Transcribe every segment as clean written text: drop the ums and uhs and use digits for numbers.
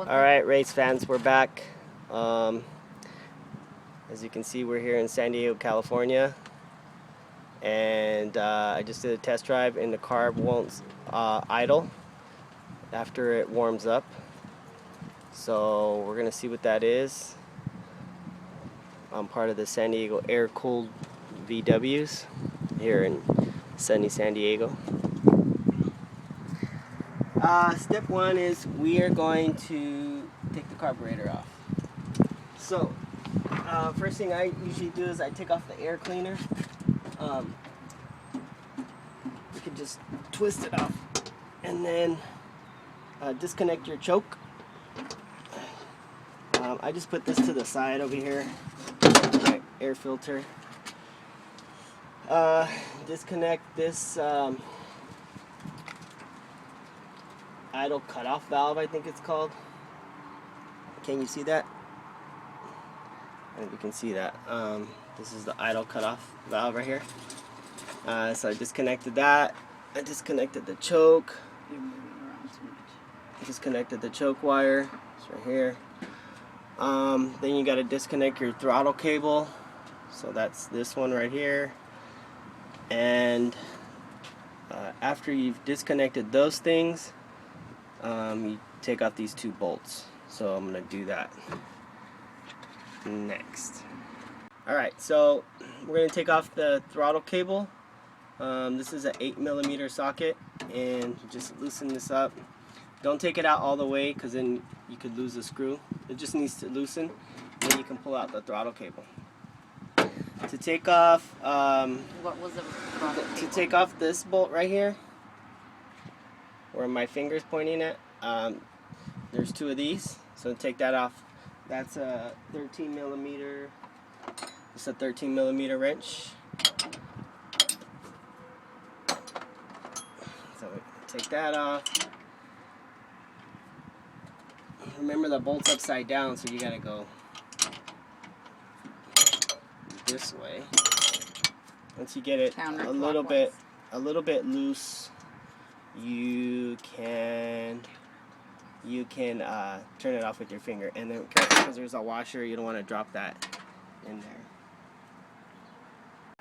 Alright, race fans, we're back. As you can see, we're here in San Diego, California. And I just did a test drive and the carb won't idle after it warms up. So we're going to see what that is. I'm part of the San Diego air-cooled VWs here in sunny San Diego. Step one is we are going to take the carburetor off. So, first thing I usually do is I take off the air cleaner. You can just twist it off and then disconnect your choke. I just put this to the side over here, my air filter. Disconnect this idle cutoff valve, I think it's called. Can you see that? I think you can see that. This is the idle cutoff valve right here. So I disconnected that. I disconnected the choke. Disconnected the choke wire. It's right here. Then you got to disconnect your throttle cable. So that's this one right here. And after you've disconnected those things, you take off these two bolts. So I'm going to do that next. Alright, so we're going to take off the throttle cable. This is an 8mm socket, and just loosen this up. Don't take it out all the way because then you could lose the screw. It just needs to loosen, and then you can pull out the throttle cable. To take off, what was the throttle cable? To take off this bolt right here, where my finger's pointing at, there's two of these. So take that off. That's a 13mm. It's a 13mm wrench. So take that off. Remember the bolt's upside down, so you gotta go this way. Once you get it a little bit loose, you can turn it off with your finger, and then because there's a washer, you don't want to drop that in there.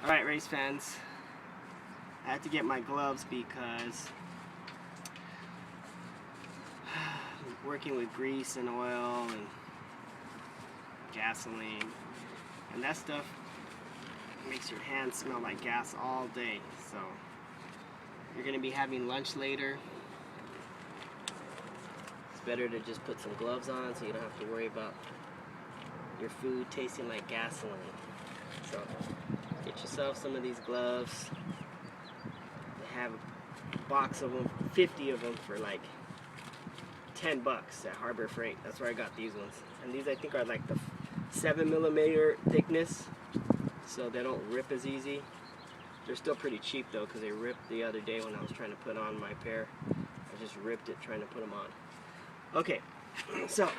Alright, race fans, I have to get my gloves because I'm working with grease and oil and gasoline, and that stuff makes your hands smell like gas all day. So you're going to be having lunch later. It's better to just put some gloves on so you don't have to worry about your food tasting like gasoline. So get yourself some of these gloves. They have a box of them, 50 of them for like $10 at Harbor Freight. That's where I got these ones. And these I think are like the 7mm thickness, so they don't rip as easy. They're still pretty cheap though, because they ripped the other day when I was trying to put on my pair. I just ripped it trying to put them on. Okay, so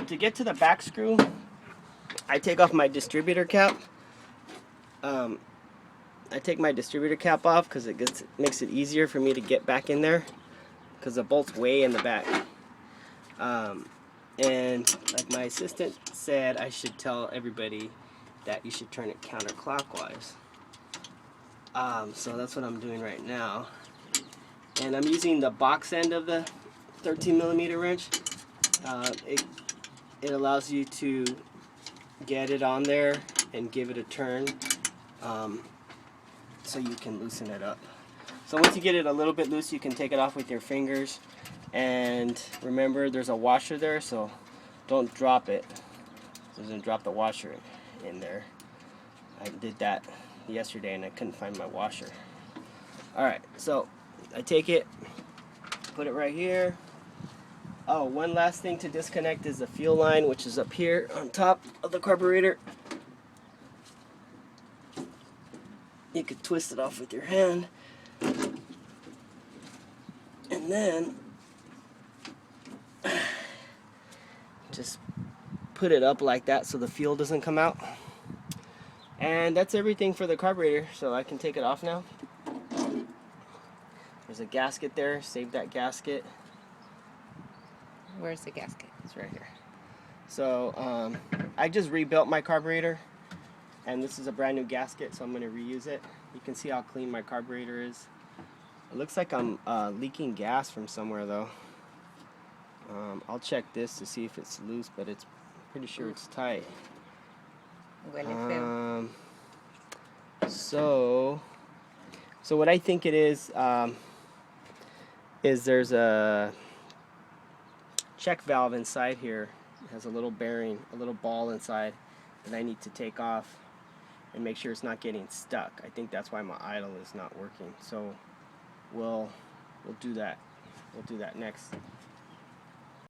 to get to the back screw, I take off my distributor cap. I take my distributor cap off because it makes it easier for me to get back in there, because the bolt's way in the back. And like my assistant said, I should tell everybody that you should turn it counterclockwise. So that's what I'm doing right now. And I'm using the box end of the 13mm wrench. It allows you to get it on there and give it a turn, so you can loosen it up. So once you get it a little bit loose, you can take it off with your fingers. And remember, there's a washer there, so don't drop it. So don't drop the washer in there. I did that yesterday and I couldn't find my washer. Alright, so I take it, put it right here. Oh, one last thing to disconnect is the fuel line, which is up here on top of the carburetor. You could twist it off with your hand. And then just put it up like that so the fuel doesn't come out. And that's everything for the carburetor, so I can take it off now. There's a gasket there, save that gasket. Where's the gasket? It's right here. So I just rebuilt my carburetor, and this is a brand new gasket, so I'm going to reuse it. You can see how clean my carburetor is. It looks like I'm leaking gas from somewhere though. I'll check this to see if it's loose, but it's pretty sure it's tight. So what I think it is there's a check valve inside here. It has a little bearing, a little ball inside that I need to take off and make sure it's not getting stuck. I think that's why my idle is not working. So we'll do that. We'll do that next.